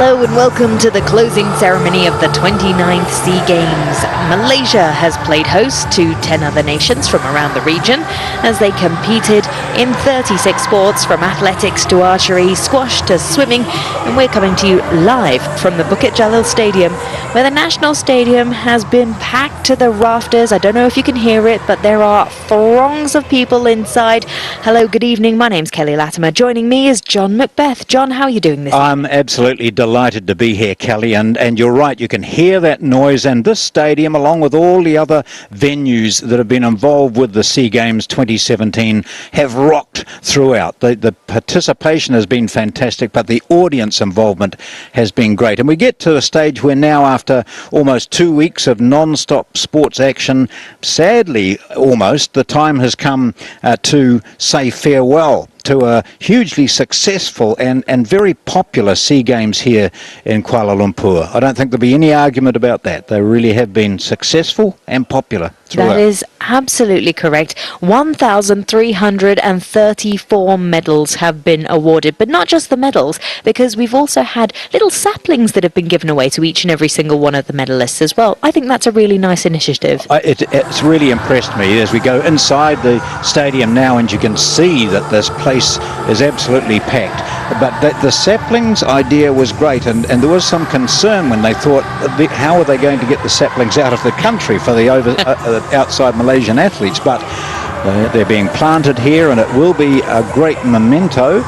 Hello and welcome to the closing ceremony of the 29th SEA Games. Malaysia has played host to 10 other nations from around the region as they competed in 36 sports from athletics to archery, squash to swimming, and we're coming to you live from the Bukit Jalil Stadium, where the National Stadium has been packed to the rafters. I don't know if you can hear it, but there are throngs of people inside. Hello, good evening. My name's Kelly Latimer. Joining me is John Macbeth. John, how are you doing this evening? I'm absolutely delighted to be here, Kelly, and you're right, you can hear that noise, and this stadium, along with all the other venues that have been involved with the SEA Games 2017, have rocked throughout. The participation has been fantastic, but the audience involvement has been great. And we get to a stage where now, after almost 2 weeks of non-stop sports action, sadly, almost, the time has come to say farewell to a hugely successful and very popular SEA Games here in Kuala Lumpur. I don't think there'll be any argument about that. They really have been successful and popular throughout. That is absolutely correct. 1,334 medals have been awarded, but not just the medals, because we've also had little saplings that have been given away to each and every single one of the medalists as well. I think that's a really nice initiative. It's really impressed me as we go inside the stadium now, and you can see that this place is absolutely packed. But the saplings idea was great, and there was some concern when they thought, how are they going to get the saplings out of the country for the outside Malaysian athletes? But they're being planted here, and it will be a great memento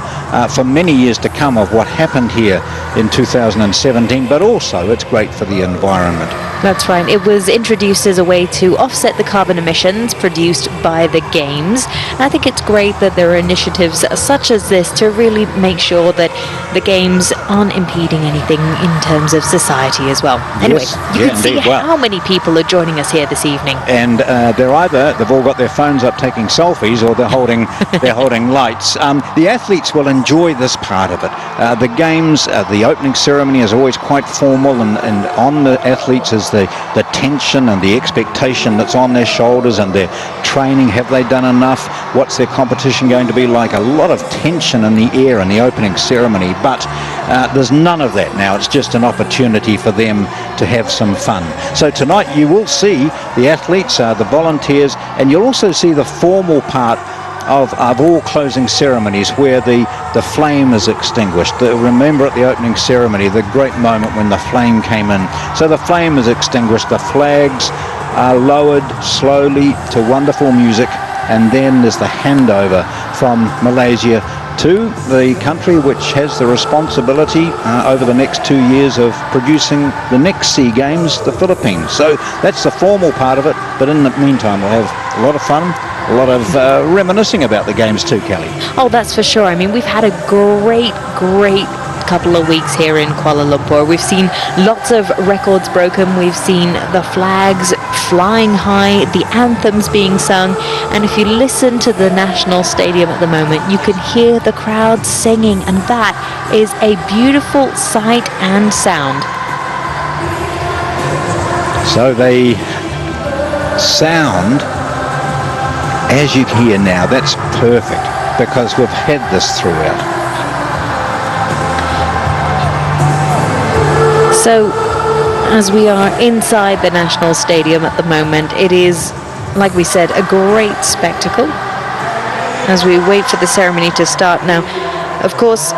for many years to come of what happened here in 2017, but also it's great for the environment. That's right. It was introduced as a way to offset the carbon emissions produced by the Games. And I think it's great that there are initiatives such as this to really make sure that the Games aren't impeding anything in terms of society as well. Anyway, yes, you can see how many people are joining us here this evening. And they've all got their phones up taking selfies, or they're holding lights. The athletes will enjoy this part of it. The Games, the opening ceremony is always quite formal, and on the athletes is the tension and the expectation that's on their shoulders, and their training. Have they done enough? What's their competition going to be like? A lot of tension in the air in the opening ceremony, but there's none of that now. It's just an opportunity for them to have some fun. So tonight you will see the athletes, the volunteers, and you'll also see the formal part of all closing ceremonies where the flame is extinguished. Remember at the opening ceremony, the great moment when the flame came in. So the flame is extinguished, the flags are lowered slowly to wonderful music, and then there's the handover from Malaysia to the country which has the responsibility over the next 2 years of producing the next SEA Games, the Philippines. So that's the formal part of it, but in the meantime we'll have a lot of fun, a lot of reminiscing about the Games too, Kelly. Oh, that's for sure. I mean, we've had a great couple of weeks here in Kuala Lumpur. We've seen lots of records broken. We've seen the flags flying high, the anthems being sung, and if you listen to the National Stadium at the moment, you can hear the crowd singing, and that is a beautiful sight and sound. So they sound as you hear now. That's perfect, because we've had this throughout. So, as we are inside the National Stadium at the moment, it is, like we said, a great spectacle as we wait for the ceremony to start. Now, of course,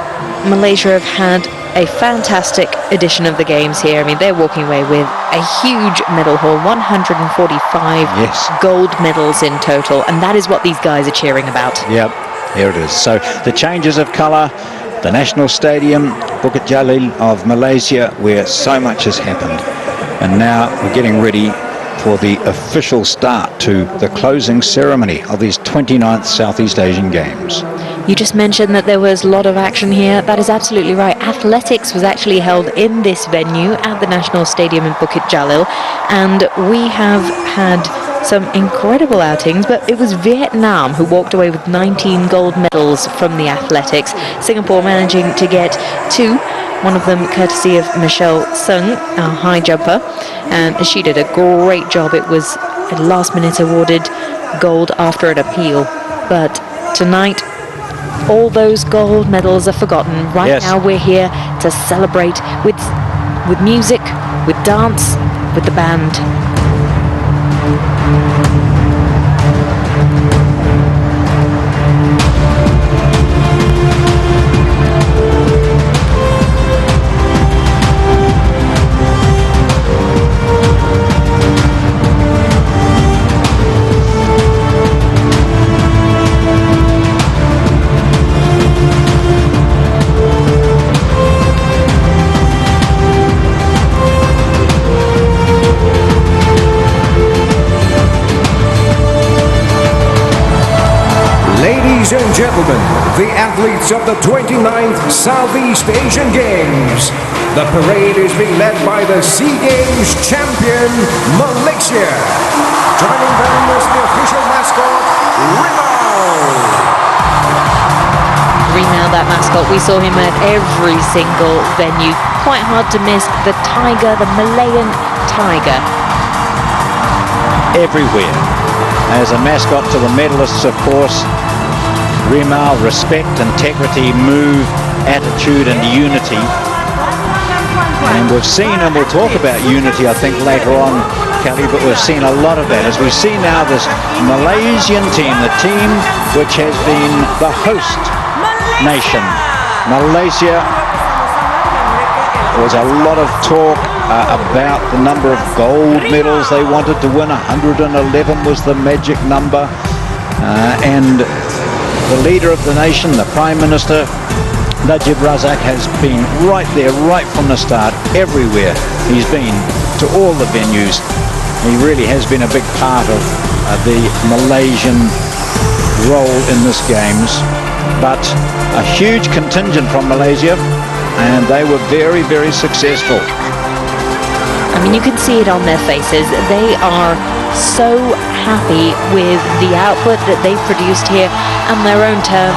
Malaysia have had a fantastic edition of the Games here. I mean, they're walking away with a huge medal haul, 145 gold medals in total, and that is what these guys are cheering about. Yep, here it is. So the changes of colour, the National Stadium, Bukit Jalil of Malaysia, where so much has happened. And now we're getting ready for the official start to the closing ceremony of these 29th Southeast Asian Games. You just mentioned that there was a lot of action here. That is absolutely right. Athletics was actually held in this venue at the National Stadium in Bukit Jalil, and we have had some incredible outings, but it was Vietnam who walked away with 19 gold medals from the athletics. Singapore managing to get 2, one of them courtesy of Michelle Sung, a high jumper, and she did a great job. It was a last minute awarded gold after an appeal, but tonight all those gold medals are forgotten. Right Yes. now we're here to celebrate with music, with dance, with the band. Ladies and gentlemen, the athletes of the 29th Southeast Asian Games. The parade is being led by the SEA Games champion, Malaysia. Joining them is the official mascot, Rimau. Rimau, that mascot, we saw him at every single venue. Quite hard to miss the tiger, the Malayan tiger. Everywhere. As a mascot to the medalists, of course, Rimau, respect, integrity, move, attitude and unity. And we've seen, and we'll talk about unity I think later on, Kelly, but we've seen a lot of that as we see now this Malaysian team, the team which has been the host nation. Malaysia. There was a lot of talk about the number of gold medals they wanted to win. 111 was the magic number. And the leader of the nation, the Prime Minister, Najib Razak, has been right there, right from the start, everywhere. He's been to all the venues. He really has been a big part of the Malaysian role in this Games. But a huge contingent from Malaysia, and they were very, very successful. I mean, you can see it on their faces. They are so happy with the output that they've produced here on their own term.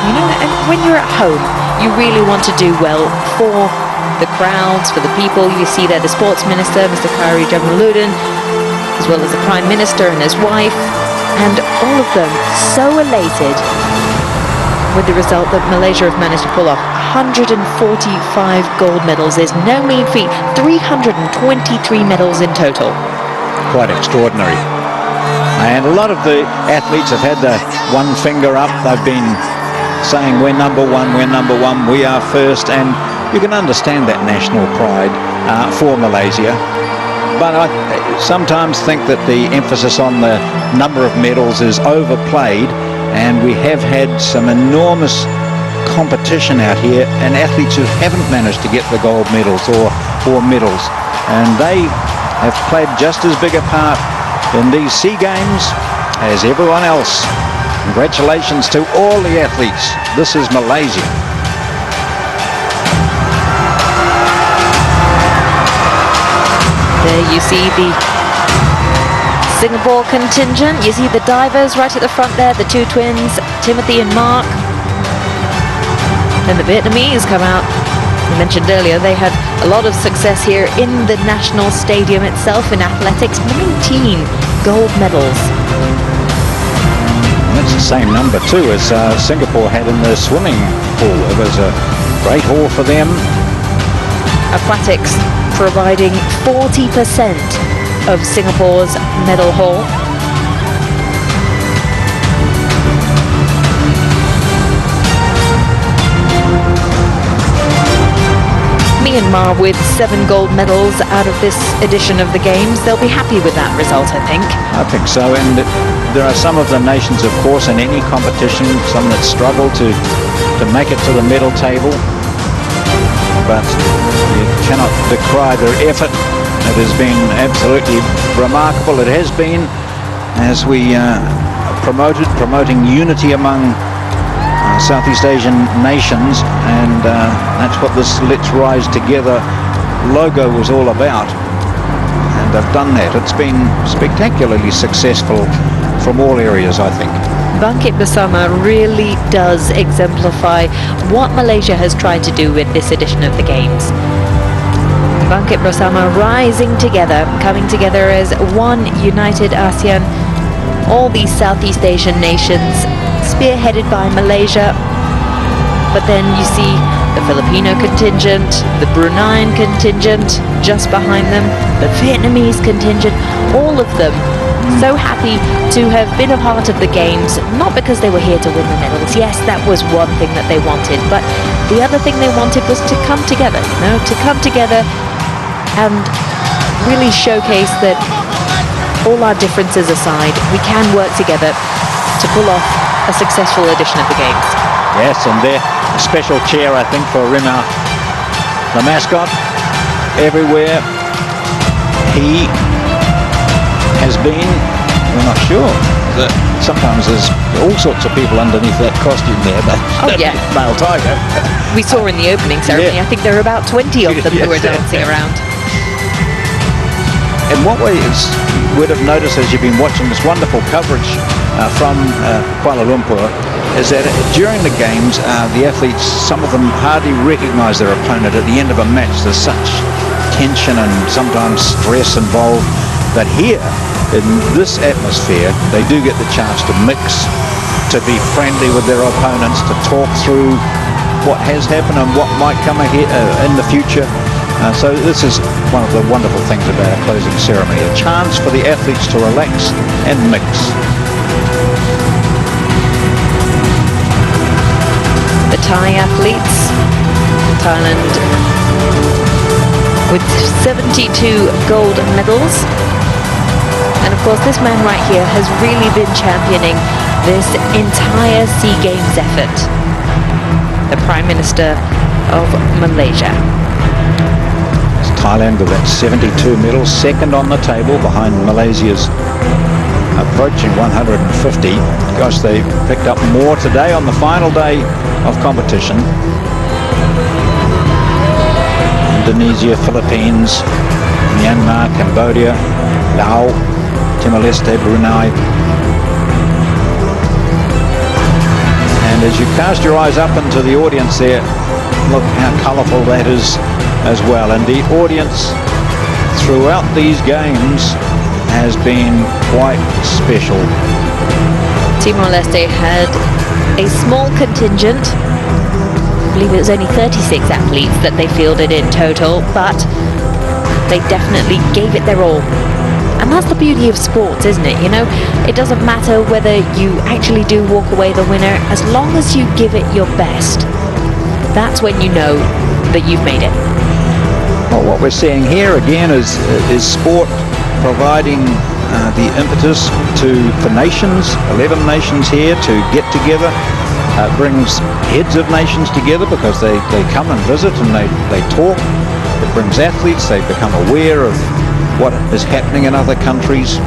You know, and when you're at home, you really want to do well for the crowds, for the people. You see there the Sports Minister, Mr. Khairi Jamaluddin, as well as the Prime Minister and his wife, and all of them so elated with the result that Malaysia have managed to pull off. 145 gold medals is no mean feat. 323 medals in total. Quite extraordinary. And a lot of the athletes have had the one finger up. They've been saying, we're number one, we are first. And you can understand that national pride for Malaysia. But I sometimes think that the emphasis on the number of medals is overplayed. And we have had some enormous competition out here and athletes who haven't managed to get the gold medals or medals. And they have played just as big a part in these SEA Games as everyone else. Congratulations to all the athletes. This is Malaysia. There you see the Singapore contingent. You see the divers right at the front there, the two twins, Timothy and Mark. Then the Vietnamese come out. I mentioned earlier they had a lot of success here in the national stadium itself in athletics. 19 gold medals. That's the same number too as Singapore had in the swimming pool. It was a great haul for them. Aquatics providing 40% of Singapore's medal haul. Myanmar with 7 gold medals out of this edition of the Games. They'll be happy with that result, I think. I think so, and there are some of the nations, of course, in any competition, some that struggle to make it to the medal table, but you cannot decry their effort. It has been absolutely remarkable. It has been, as we promoting unity among Southeast Asian nations, and that's what this Let's Rise Together logo was all about, and they've done that. It's been spectacularly successful from all areas, I think. Bangkit Bersama really does exemplify what Malaysia has tried to do with this edition of the Games. Bangkit Bersama rising together, coming together as one united ASEAN, all these Southeast Asian nations, spearheaded by Malaysia, But then you see the Filipino contingent, the Bruneian contingent just behind them, the Vietnamese contingent, all of them so happy to have been a part of the games, not because they were here to win the medals. Yes, that was one thing that they wanted, but the other thing they wanted was to come together, you know, to come together and really showcase that all our differences aside, we can work together to pull off a successful edition of the games. Yes, and there, a special cheer, I think, for Rimau, the mascot. Everywhere he has been, we're not sure. Sometimes there's all sorts of people underneath that costume there, but oh yeah, male tiger. We saw in the opening ceremony, I think there were about 20 of them who were dancing around. And what we would have noticed as you've been watching this wonderful coverage from Kuala Lumpur is that during the games, the athletes, some of them hardly recognise their opponent at the end of a match. There's such tension and sometimes stress involved. But here, in this atmosphere, they do get the chance to mix, to be friendly with their opponents, to talk through what has happened and what might come ahead in the future. So this is one of the wonderful things about a closing ceremony, a chance for the athletes to relax and mix. The Thai athletes, Thailand with 72 gold medals. And of course this man right here has really been championing this entire SEA Games effort. The Prime Minister of Malaysia. Thailand with that 72 medals, second on the table behind Malaysia's approaching 150. Gosh, they picked up more today on the final day of competition. Indonesia, Philippines, Myanmar, Cambodia, Laos, Timor-Leste, Brunei. And as you cast your eyes up into the audience there, look how colourful that is as well. And the audience throughout these games has been quite special. Timor-Leste had a small contingent. I believe it was only 36 athletes that they fielded in total, but they definitely gave it their all. And that's the beauty of sports, isn't it? You know, it doesn't matter whether you actually do walk away the winner, as long as you give it your best. That's when you know that you've made it. Well, what we're seeing here again is sport providing the impetus for nations, 11 nations here to get together. Brings heads of nations together because they come and visit and they talk. It brings athletes, they become aware of what is happening in other countries.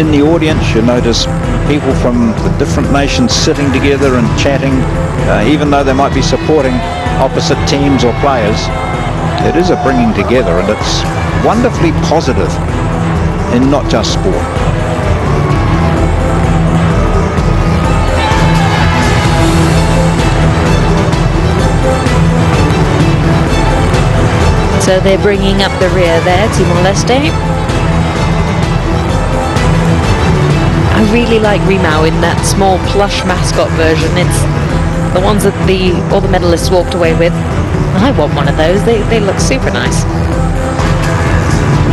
In the audience you notice people from the different nations sitting together and chatting, even though they might be supporting opposite teams or players. It is a bringing together, and it's wonderfully positive in not just sport. So they're bringing up the rear there, Timor-Leste. I really like Rimau in that small plush mascot version. It's the ones that all the medalists walked away with. I want one of those. They look super nice.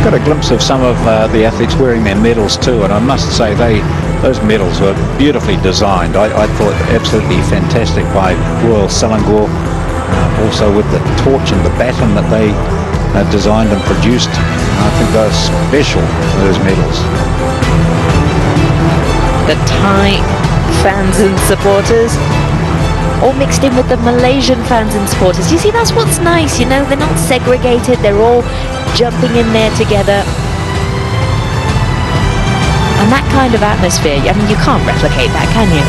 Got a glimpse of some of the athletes wearing their medals too, and I must say those medals were beautifully designed. I thought absolutely fantastic by Royal Selangor, also with the torch and the baton that they designed and produced. I think they're special, those medals. The Thai fans and supporters all mixed in with the Malaysian fans and supporters. You see, that's what's nice, you know, they're not segregated, they're all jumping in there together. And that kind of atmosphere, I mean, you can't replicate that, can you?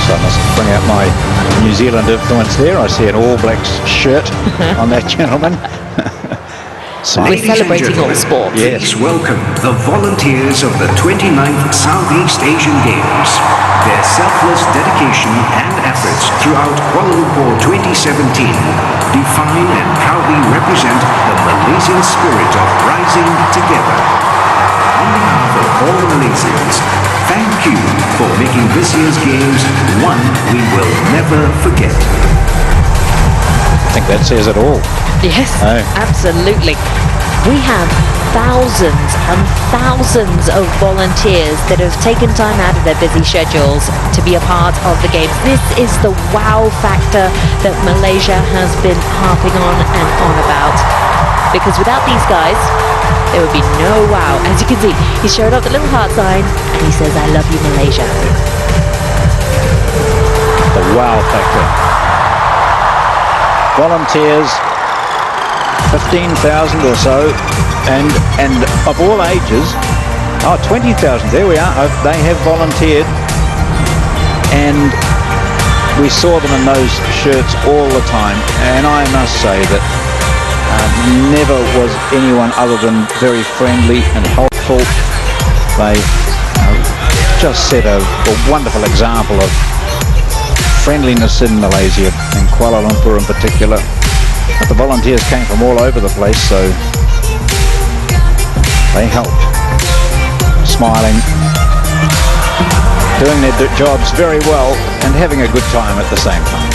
So I must bring out my New Zealand influence there. I see an All Blacks shirt on that gentleman. We're celebrating all sports. Please welcome the volunteers of the 29th Southeast Asian Games. Their selfless dedication and efforts throughout Kuala Lumpur 2017 define and proudly represent the Malaysian spirit of rising together. on behalf of all Malaysians, thank you for making this year's games one we will never forget. I think that says it all. Yes, Oh. absolutely. We have thousands and thousands of volunteers that have taken time out of their busy schedules to be a part of the games. This is the wow factor that Malaysia has been harping on and on about. Because without these guys, there would be no wow. As you can see, he showed up the little heart sign and he says, "I love you, Malaysia." The wow factor. Volunteers, 15,000 or so, and of all ages. 20,000, there we are. They have volunteered, and we saw them in those shirts all the time, and I must say that never was anyone other than very friendly and helpful. They just set a wonderful example of friendliness in Malaysia, in Kuala Lumpur in particular. But the volunteers came from all over the place, so they helped, smiling, doing their jobs very well and having a good time at the same time.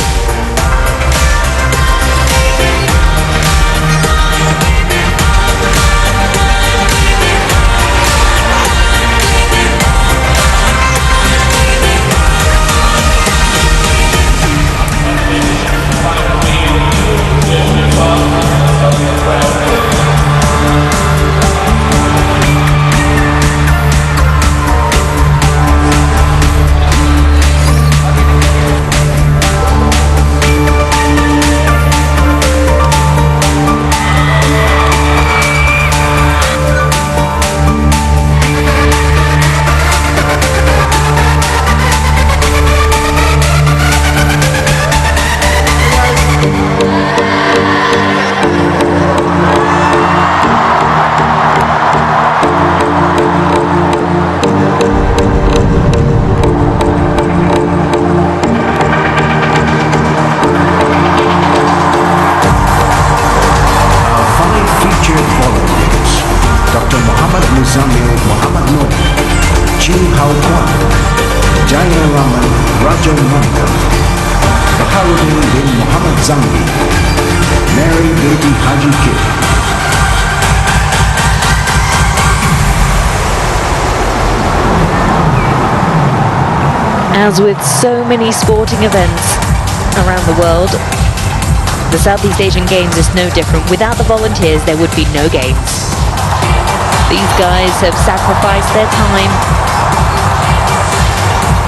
As with so many sporting events around the world, the Southeast Asian Games is no different. Without the volunteers, there would be no games. These guys have sacrificed their time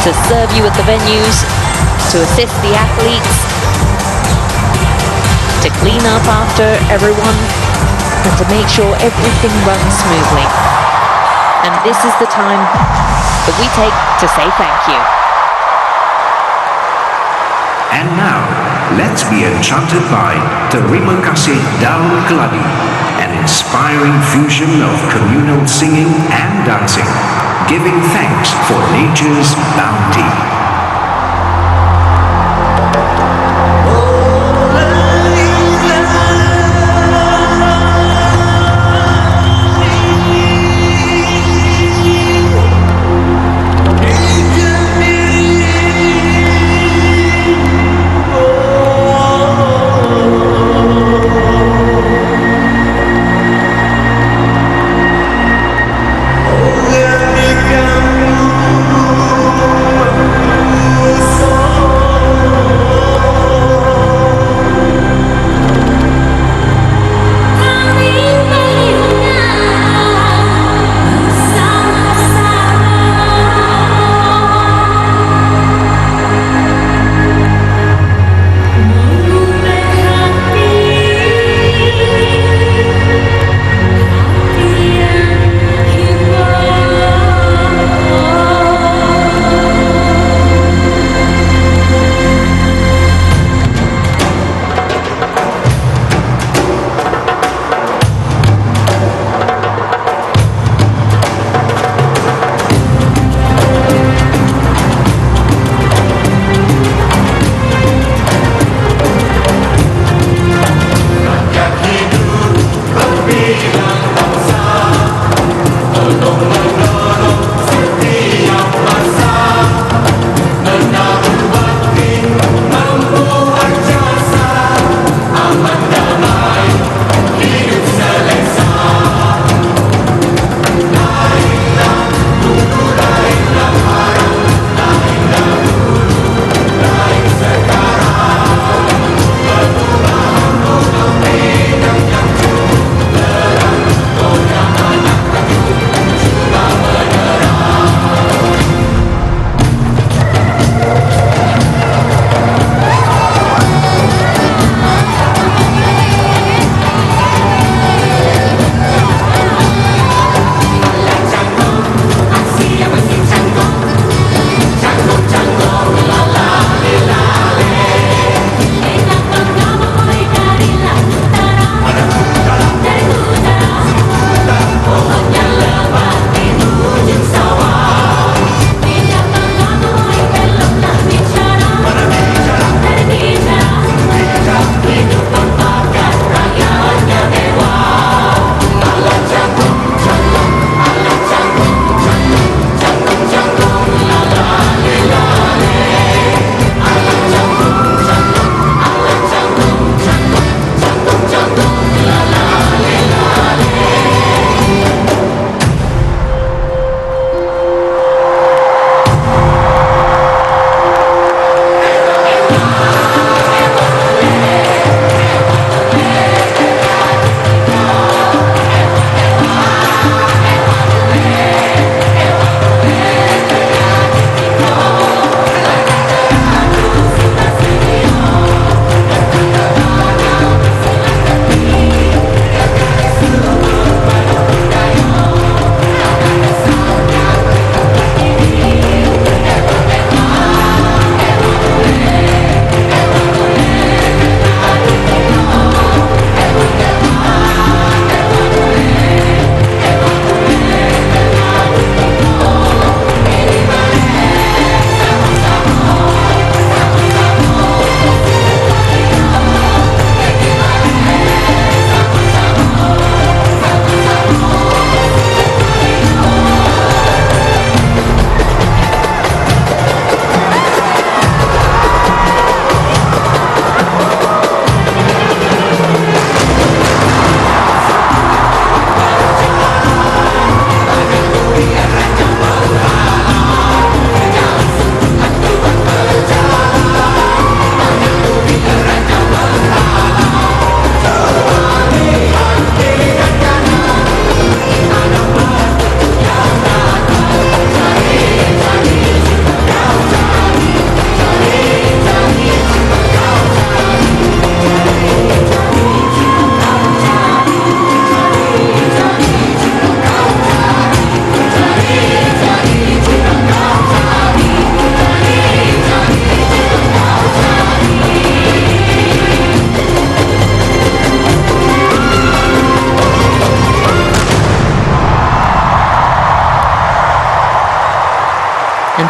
to serve you at the venues, to assist the athletes, to clean up after everyone, and to make sure everything runs smoothly. And this is the time that we take to say thank you. And now, let's be enchanted by Terima Kasih Daun Keladi, an inspiring fusion of communal singing and dancing, giving thanks for nature's bounty.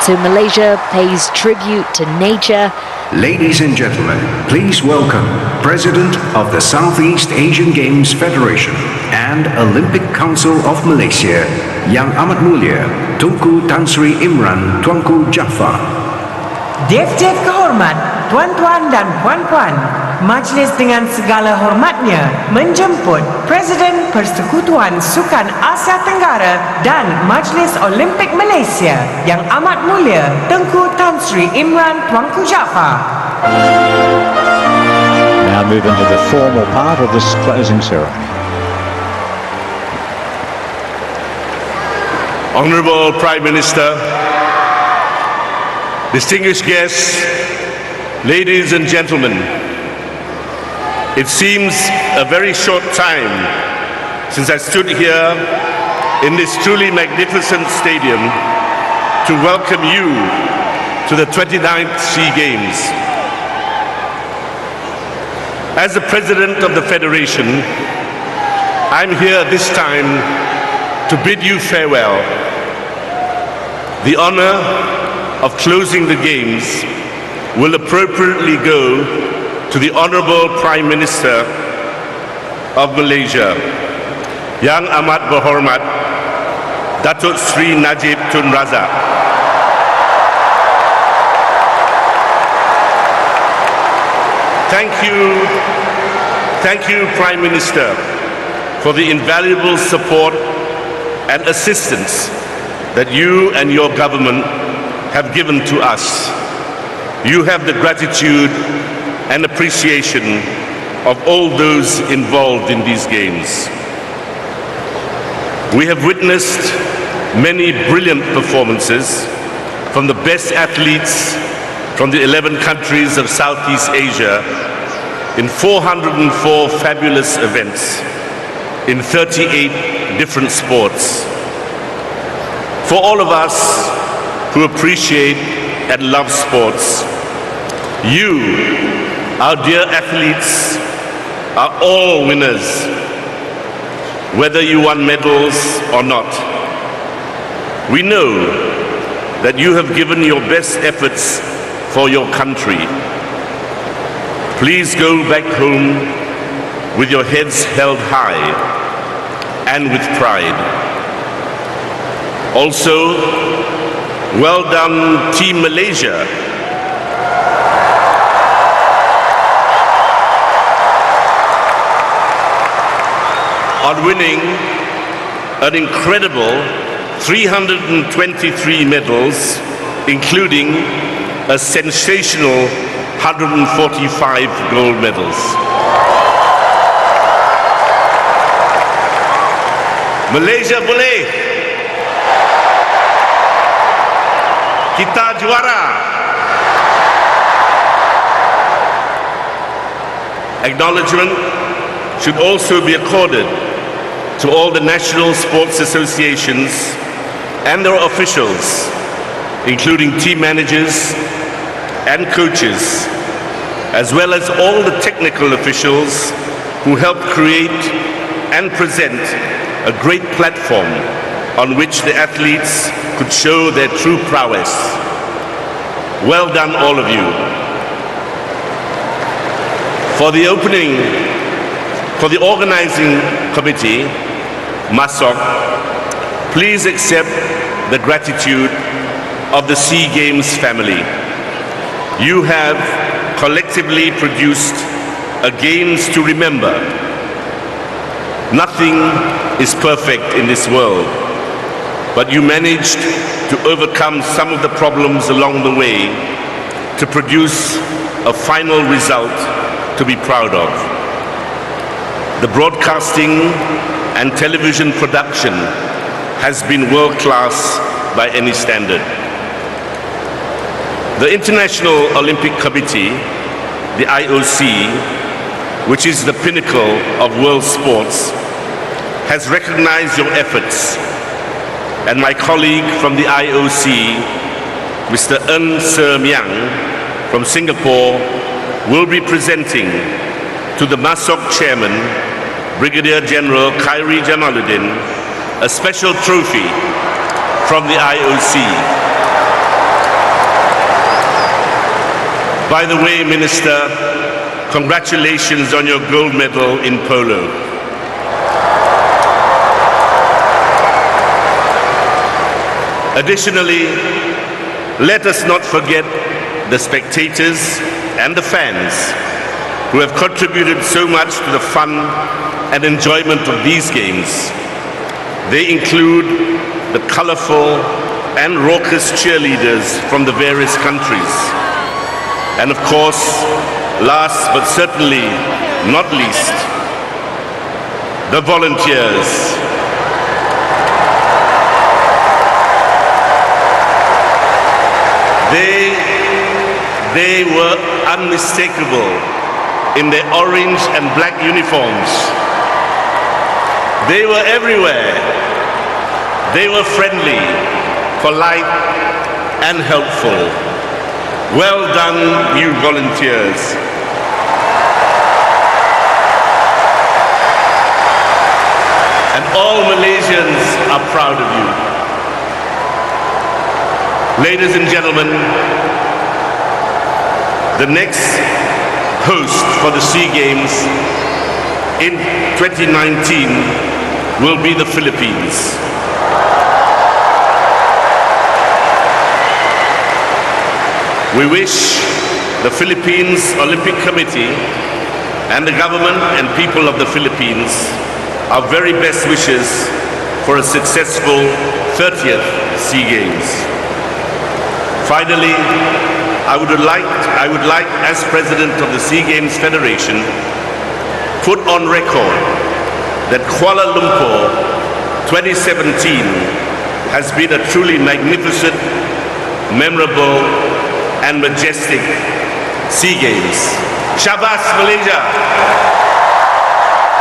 So Malaysia pays tribute to nature. Ladies and gentlemen, please welcome President of the Southeast Asian Games Federation and Olympic Council of Malaysia, Yang Amat Mulia, Tunku Tan Sri Imran Tuanku Jaafar. Def-def kehormat, tuan-tuan dan puan-puan, majlis dengan segala hormatnya menjemput Presiden Persekutuan Sukan Asia Tenggara dan Majlis Olimpik Malaysia Yang Amat Mulia Tengku Tan Sri Imran Tuanku Jaafar. Now move into the formal part of this closing ceremony. Honourable Prime Minister, distinguished guests, ladies and gentlemen, it seems a very short time since I stood here in this truly magnificent stadium to welcome you to the 29th SEA Games. As the President of the Federation, I'm here this time to bid you farewell. The honour of closing the Games will appropriately go to the Honourable Prime Minister of Malaysia, Yang Amat Berhormat Datuk Sri Najib Tun Razak. Thank you, Prime Minister, for the invaluable support and assistance that you and your government have given to us. You have the gratitude and appreciation of all those involved in these games. We have witnessed many brilliant performances from the best athletes from the 11 countries of Southeast Asia in 404 fabulous events in 38 different sports. For all of us who appreciate and love sports, you, our dear athletes, are all winners, whether you won medals or not. We know that you have given your best efforts for your country. Please go back home with your heads held high and with pride. Also, well done, Team Malaysia. On winning an incredible 323 medals, including a sensational 145 gold medals. Malaysia boleh. Kita juara. Acknowledgement should also be accorded to all the national sports associations and their officials, including team managers and coaches, as well as all the technical officials who helped create and present a great platform on which the athletes could show their true prowess. Well done, all of you. For the organizing committee, MASOC, please accept the gratitude of the SEA Games family. You have collectively produced a Games to remember. Nothing is perfect in this world, but you managed to overcome some of the problems along the way to produce a final result to be proud of. The broadcasting and television production has been world-class by any standard. The International Olympic Committee, the IOC, which is the pinnacle of world sports, has recognized your efforts, and my colleague from the IOC, Mr. Ng Ser Miang from Singapore, will be presenting to the MASOC Chairman, Brigadier General Khairi Jamaluddin, a special trophy from the IOC. By the way, Minister, congratulations on your gold medal in polo. Additionally, let us not forget the spectators and the fans who have contributed so much to the fun and enjoyment of these games. They include the colorful and raucous cheerleaders from the various countries. And of course, last but certainly not least, the volunteers. They were unmistakable in their orange and black uniforms. They were everywhere. They were friendly, polite, and helpful. Well done, you volunteers. And all Malaysians are proud of you. Ladies and gentlemen, the next host for the SEA Games in 2019 will be the Philippines. We wish the Philippines Olympic Committee and the government and people of the Philippines our very best wishes for a successful 30th SEA Games. Finally, I would like, as President of the SEA Games Federation, put on record that Kuala Lumpur 2017 has been a truly magnificent, memorable, and majestic SEA Games. Syabas Malaysia!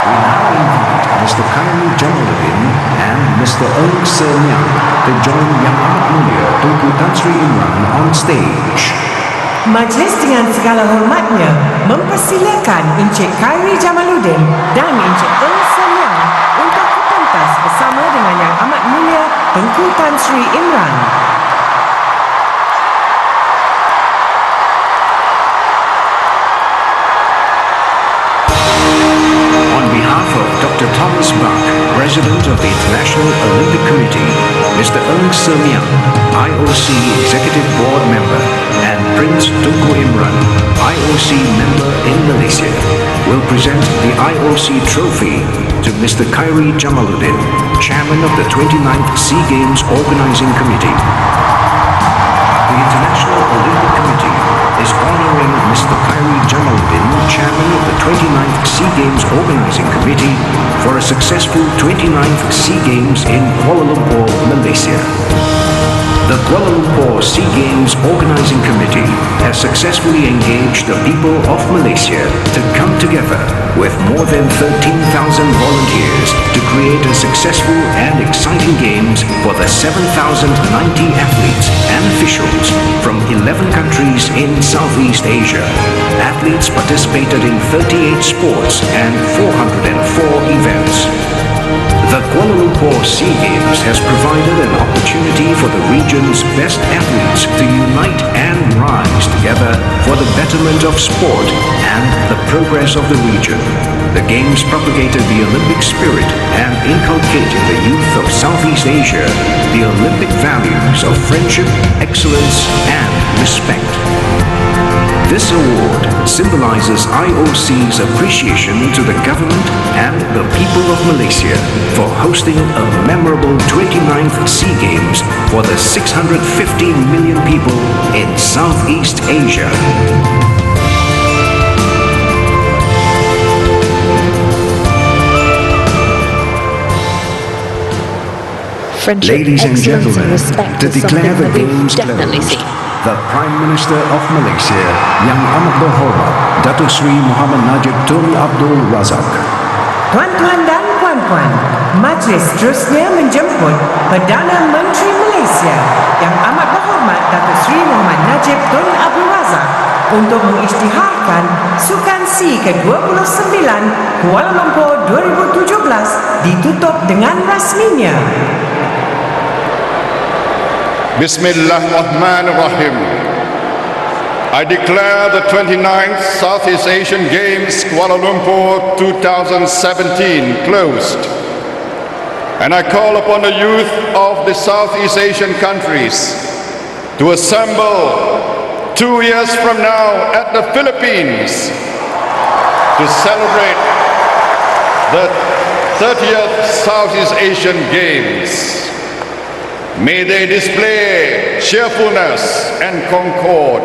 We now invite Mr. Khairul Jamaluddin and Mr. Ong Serniang to join Yang Amat Mulia Tunku Tan Sri Imran on stage. Majlis dengan segala hormatnya mempersilakan Encik Khairul Jamaluddin dan Encik Ong Serniang untuk berpentas bersama dengan Yang Amat Mulia Tunku Tan Sri Imran. Dr. Thomas Bach, President of the International Olympic Committee, Mr. Ong Serniang, IOC Executive Board Member, and Prince Tunku Imran, IOC Member in Malaysia, will present the IOC trophy to Mr. Khairul Jamaluddin, Chairman of the 29th SEA Games Organizing Committee. The International Olympic Committee is honoring Mr. Khairul Jamaluddin, Chairman of the 29th SEA Games Organizing Committee, for a successful 29th SEA Games in Kuala Lumpur, Malaysia. The Kuala Lumpur SEA Games Organizing Committee has successfully engaged the people of Malaysia to come together with more than 13,000 volunteers to create a successful and exciting games for the 7,090 athletes and officials from 11 countries in Southeast Asia. Athletes participated in 38 sports and 404 events. The Kuala Lumpur SEA Games has provided an opportunity for the region's best athletes to unite and rise together for the betterment of sport and the progress of the region. The Games propagated the Olympic spirit and inculcated in the youth of Southeast Asia the Olympic values of friendship, excellence, and respect. This award symbolizes IOC's appreciation to the government and the people of Malaysia for hosting a memorable 29th SEA Games for the 650 million people in Southeast Asia. Friendship, Ladies and excellence, gentlemen, and respect to is declare something the that we've games definitely closed, seen. the Prime Minister of Malaysia, Yang Amat Berhormat Datuk Seri Muhammad Najib Tun Abdul Razak. Tuan-tuan dan puan-puan, majlis seterusnya menjemput Perdana Menteri Malaysia Yang Amat Berhormat Datuk Seri Muhammad Najib Tun Abdul Razak untuk mengisytiharkan Sukan SEA ke-29 Kuala Lumpur 2017 ditutup dengan rasminya. Bismillahirrahmanirrahim. I declare the 29th Southeast Asian Games Kuala Lumpur 2017 closed. And I call upon the youth of the Southeast Asian countries to assemble 2 years from now at the Philippines to celebrate the 30th Southeast Asian Games. May they display cheerfulness and concord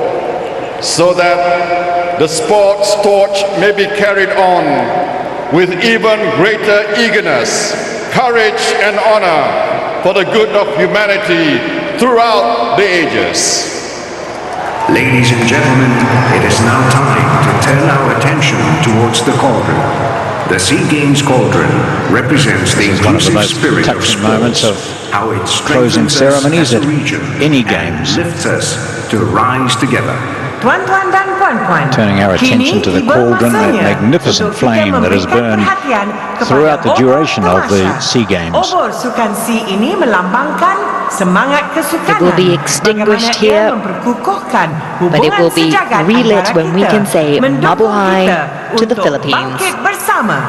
so that the sports torch may be carried on with even greater eagerness, courage and honor for the good of humanity throughout the ages. Ladies and gentlemen, it is now time to turn our attention towards the cauldron. The SEA Games cauldron represents the one of the inclusive most spirit of touching moments sports, of how it closing strengthens us ceremonies as a at region any and games. lifts us to rise together. Tuan-tuan dan puan-puan, Turning our attention to the kini tiba cauldron, that masanya magnificent untuk kita flame that has memberikan burned perhatian kepada throughout the obor duration of the tamasha. SEA Games. Obor sukan SEA ini melambangkan semangat kesukanan. It will be extinguished bagaimana ia here, memperkukuhkan but it hubungan will be sejagat relit antara when we kita, can say mendukung Mabuhay kita to the untuk Philippines. bangkit bersama.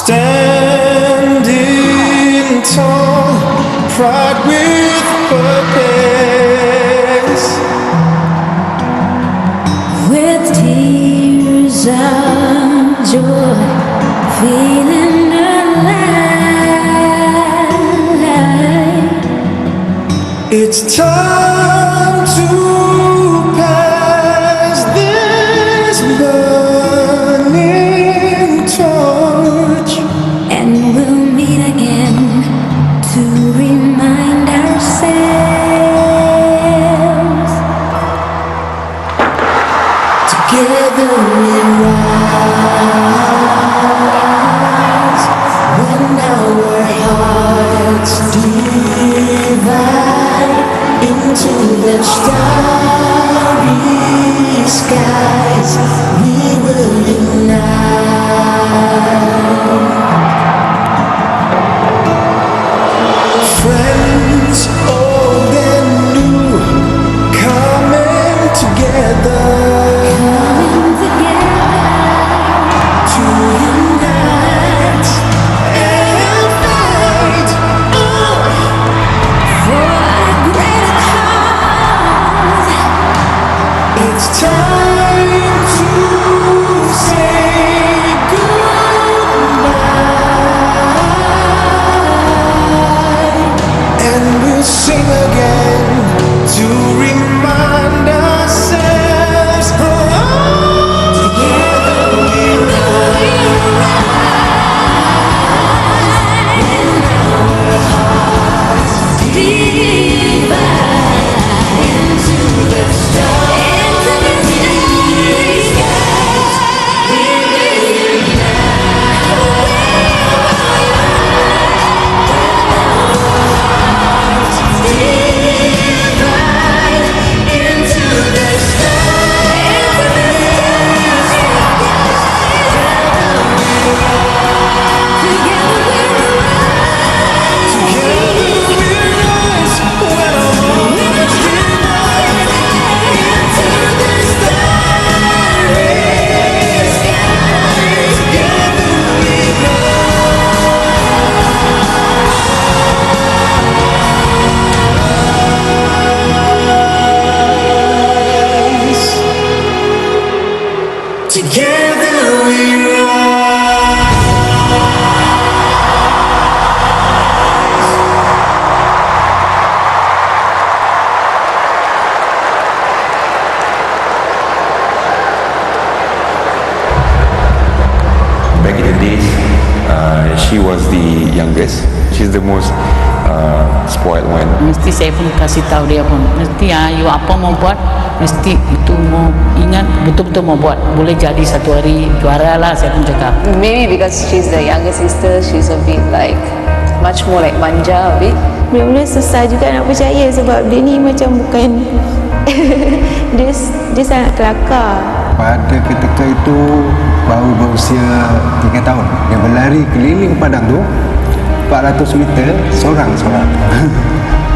Standing tall, pride with purpose. With tears of joy, feeling alive. It's time to pass this burning torch. And we'll meet again to remind ourselves. Together we rise when our hearts divide into the starry skies. We will unite. Friends old and new, coming together to unite and fight For a greater cause. It's time to say goodbye, and we'll sing again to remind ourselves. Together we Back in the days, she was the youngest. She's the most spoiled one. Mesti saya pun kasih tahu dia pun, mesti you apa mau buat, mesti itu mau ingat betul-betul mau buat. Boleh jadi satu hari juara lah, saya pun cakap. Maybe because she's the younger sister, she's a bit like much more like manja a bit. Mula-mula susah juga nak percaya sebab dia ni macam bukan dia sangat kelakar. pada ketika itu baru berusia 3 tahun. Dia berlari keliling padang tu 400 meter seorang-seorang.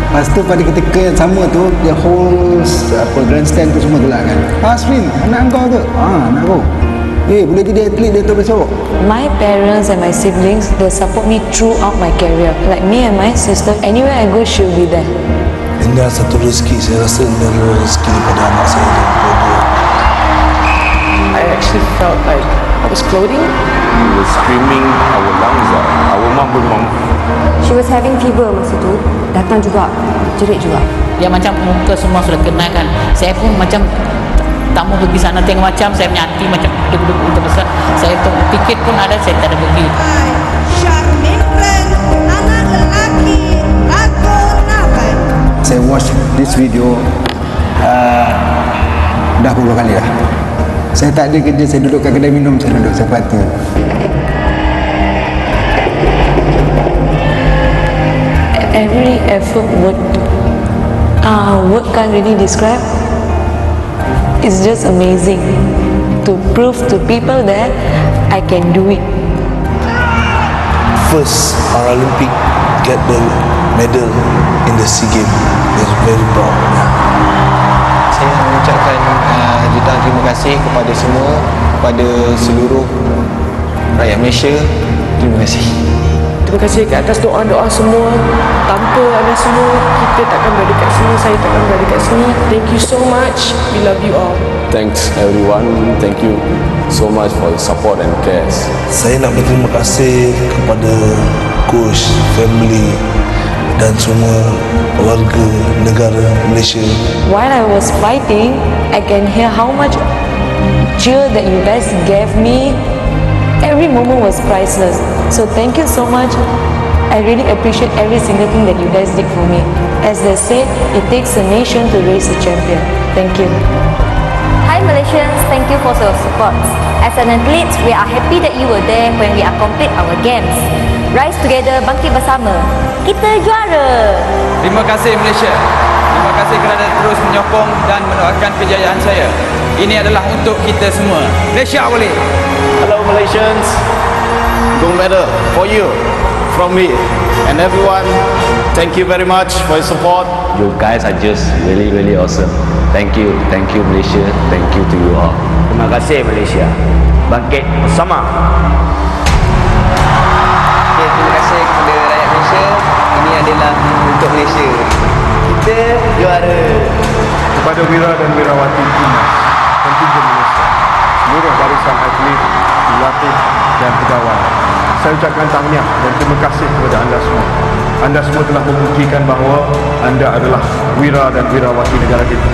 Lepas tu pada ketika yang sama tu dia whole grandstand tu semua gelak kan. Asrin, anak kau tu? Anak kau. Boleh jadi atlet dia tu besok. My parents and my siblings, they support me throughout my career. Like me and my sister, anywhere I go, she'll be there. Ini adalah satu rezeki, saya rasa ini adalah rezeki daripada anak saya. I actually felt like I was floating. We were screaming our lungs out. Our mom pun She was having fever masa tu. Datang juga, jerit juga. Dia macam muka semua sudah kenal kan. Saya pun macam tak mau pergi sana, tengok macam saya punya hati macam duduk untuk besar. Saya tu tiket pun ada, saya tak ada pergi. anak lelaki aku nakan. Saya watch this video dah beberapa kali lah. Saya tak ada kerja, saya duduk kat kedai minum, saya duduk, saya perhati. Every effort word can't really describe. It's just amazing to prove to people that I can do it. First Paralympic get the medal in the SEA Games. It's very proud. Saya mengucapkan jutaan terima kasih kepada semua, kepada seluruh rakyat Malaysia. Terima kasih. Terima kasih ke atas doa-doa semua. Tanpa anda semua, kita takkan berada kat sini. Saya takkan berada kat sini. Thank you so much. We love you all. Thanks everyone. Thank you so much for the support and cares. Saya nak berterima kasih kepada coach, family dan semua warga negara Malaysia. While I was fighting, I can hear how much cheer that you guys gave me. Every moment was priceless. So thank you so much. I really appreciate every single thing that you guys did for me. As they say, it takes a nation to raise a champion. Thank you. Hi Malaysians, thank you for your support. As an athlete, we are happy that you were there when we complete our games. Rise together, bangkit bersama. Kita juara! Terima kasih Malaysia. Terima kasih kerana terus menyokong dan mendoakan kejayaan saya. Ini adalah untuk kita semua. Malaysia boleh! Hello Malaysians, gold medal for you from me and everyone. Thank you very much for your support. You guys are just really awesome. Thank you Malaysia. Thank you to you all. Terima kasih Malaysia. Bangkit bersama. Okay, terima kasih kepada rakyat Malaysia. Ini adalah untuk Malaysia. Kita juara. Kepada wira dan wirawati timnas kontingen Malaysia, seluruh barisan atlet, pelatih dan pegawai, saya ucapkan tahniah dan terima kasih kepada anda semua. Anda semua telah membuktikan bahawa anda adalah wira dan wirawati negara kita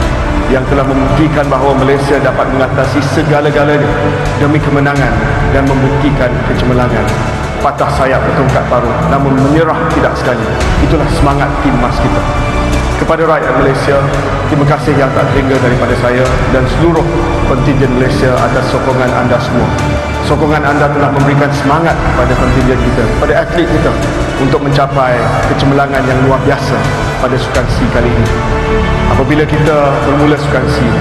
yang telah membuktikan bahawa Malaysia dapat mengatasi segala-galanya demi kemenangan dan membuktikan kecemerlangan. Patah sayap bertongkat paruh namun menyerah tidak sekali. Itulah semangat timnas kita. Kepada rakyat Malaysia, terima kasih yang tak terhingga daripada saya dan seluruh kontingen Malaysia atas sokongan anda semua. Sokongan anda telah memberikan semangat kepada kontingen kita, kepada atlet kita untuk mencapai kecemerlangan yang luar biasa pada Sukan SEA kali ini. Apabila kita bermula Sukan SEA,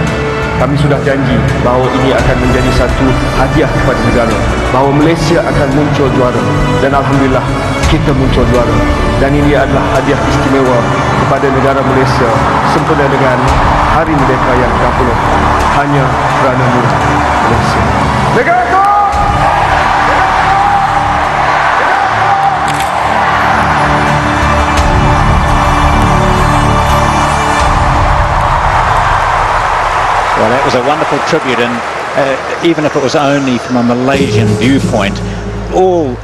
kami sudah janji bahawa ini akan menjadi satu hadiah kepada negara, bahawa Malaysia akan muncul juara, dan Alhamdulillah kita muncul juara, dan ini adalah hadiah istimewa kepada negara Malaysia sempena dengan Hari Merdeka yang ke-60 hanya kerana Malaysia. Negaraku! Well, that was a wonderful tribute, and even if it was only from a Malaysian viewpoint, all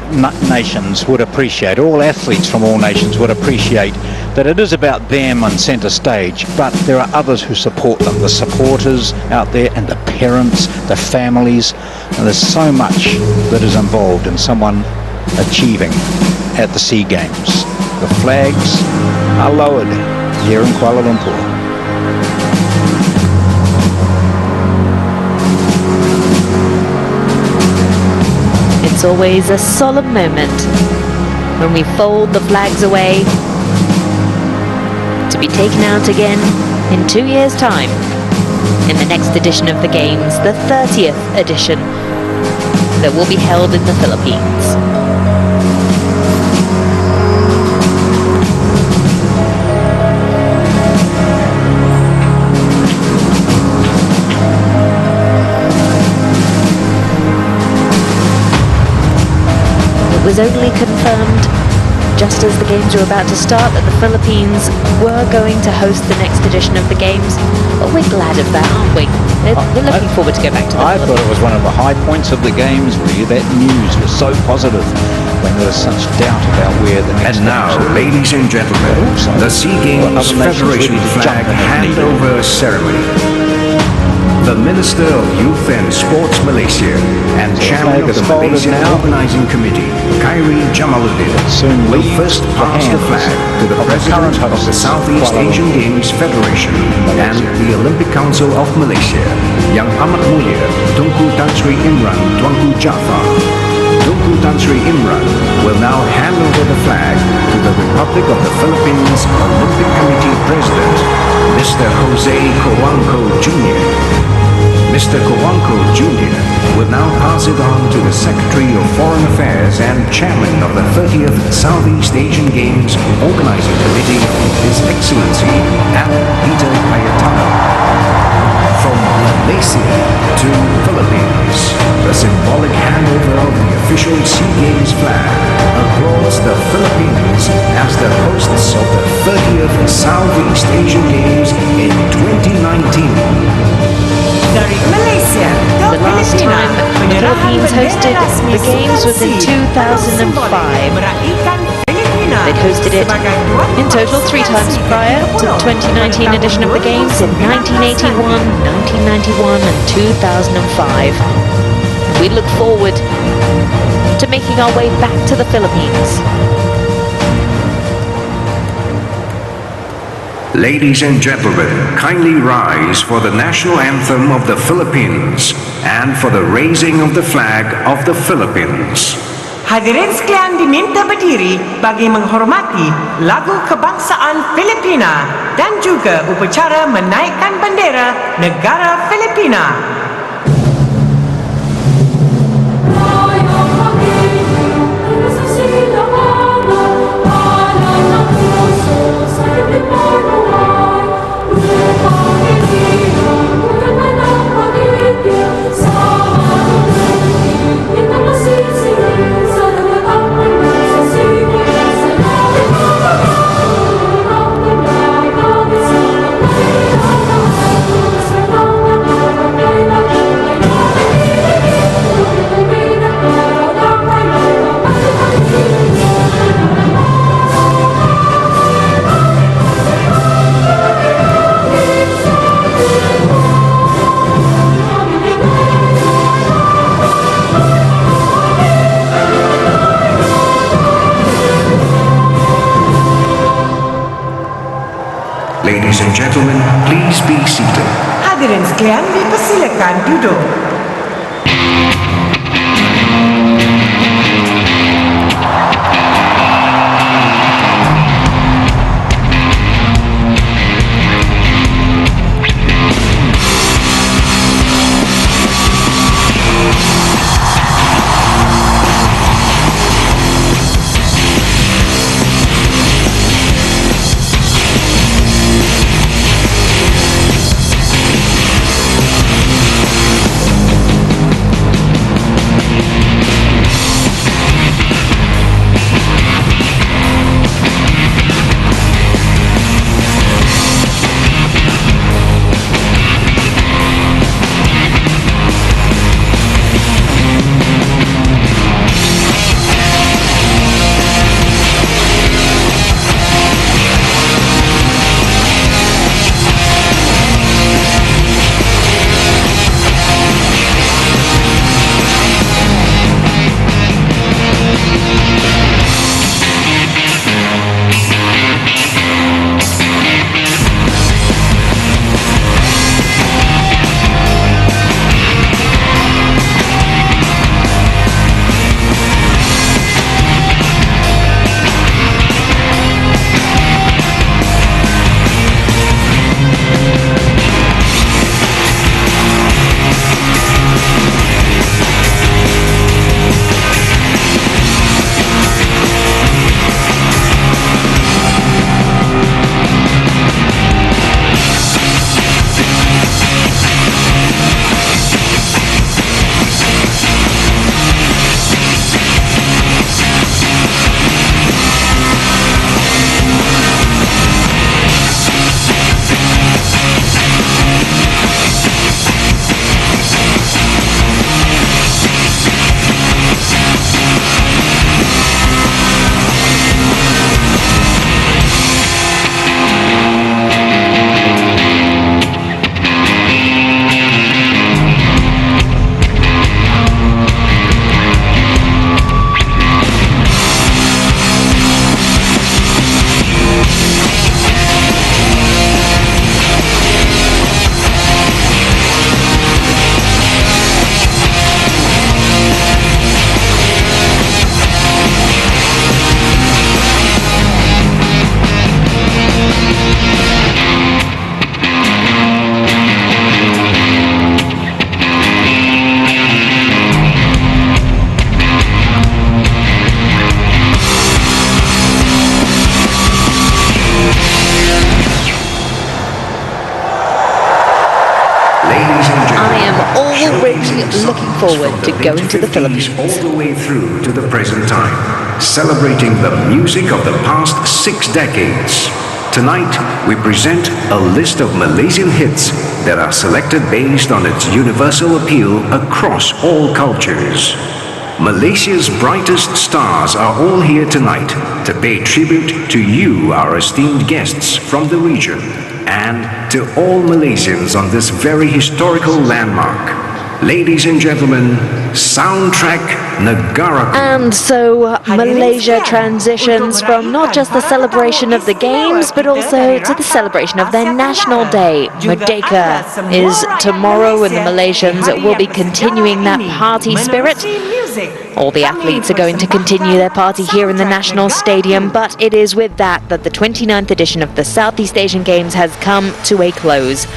nations would appreciate, all athletes from all nations would appreciate that it is about them on centre stage, but there are others who support them, the supporters out there and the parents, the families, and there's so much that is involved in someone achieving at the SEA Games. The flags are lowered here in Kuala Lumpur. It's always a solemn moment when we fold the flags away to be taken out again in 2 years' time in the next edition of the Games, the 30th edition, that will be held in the Philippines. It was only confirmed just as the Games were about to start that the Philippines were going to host the next edition of the Games. But we're glad of that, aren't we? We're looking forward to go back to the I Philippines. thought it was one of the high points of the Games, really. That news was so positive when there was such doubt about where the next. And now, ladies and gentlemen, the SEA Games Federation flag handover ceremony. The Minister of Youth and Sports Malaysia and Chairman of the Malaysian Organising Committee, Khairi Jamaluddin, will first pass the flag to the President of the Southeast Asian Games Federation and the Olympic Council of Malaysia, Yang Amat Mulia Tunku Tan Sri Imran Tuanku Jaafar. Tunku Tan Sri Imran will now hand over the flag to the Republic of the Philippines Olympic Committee President, Mr. Jose Coanco Jr. Mr. Coanco Jr. will now pass it on to the Secretary of Foreign Affairs and Chairman of the 30th Southeast Asian Games Organizing Committee, His Excellency Alan Peter Cayetano. From Malaysia to Philippines, the symbolic handover of the official SEA Games flag across the Philippines as the hosts of the 30th Southeast Asian Games in 2019. Dari Malaysia ke The last Filipina, time the penyerahan Philippines bendera hosted rasmi the Games was in Sukan C 2005. meraihkan Filipina They'd hosted it sebagai tuan in rumah total 3 Sukan times C prior to the 2019 edition of the Games in 1981, 1991 and 2005. We look forward to making our way back to the Philippines. Ladies and gentlemen, kindly rise for the national anthem of the Philippines and for the raising of the flag of the Philippines. Hadirin sekalian diminta berdiri bagi menghormati lagu kebangsaan Filipina dan juga upacara menaikkan bendera negara Filipina. Ladies and gentlemen, please be seated. Hadirin sekalian dipersilakan duduk. looking forward to going to the Philippines. All the way through to the present time, celebrating the music of the past 6 decades. Tonight, we present a list of Malaysian hits that are selected based on its universal appeal across all cultures. Malaysia's brightest stars are all here tonight to pay tribute to you, our esteemed guests from the region, and to all Malaysians on this very historical landmark. Ladies and gentlemen, Soundtrack Negara. And so Malaysia transitions from not just the celebration of the games, but also to the celebration of their national day. Merdeka is tomorrow, and the Malaysians will be continuing that party spirit. All the athletes are going to continue their party here in the National Stadium, but it is with that that the 29th edition of the Southeast Asian Games has come to a close.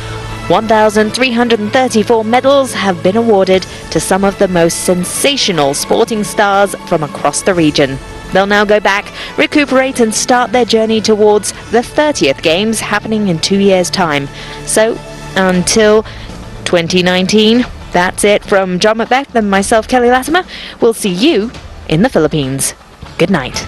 1,334 medals have been awarded to some of the most sensational sporting stars from across the region. They'll now go back, recuperate and start their journey towards the 30th Games happening in 2 years' time. So, until 2019, that's it from John Macbeth and myself, Kelly Latimer. We'll see you in the Philippines. Good night.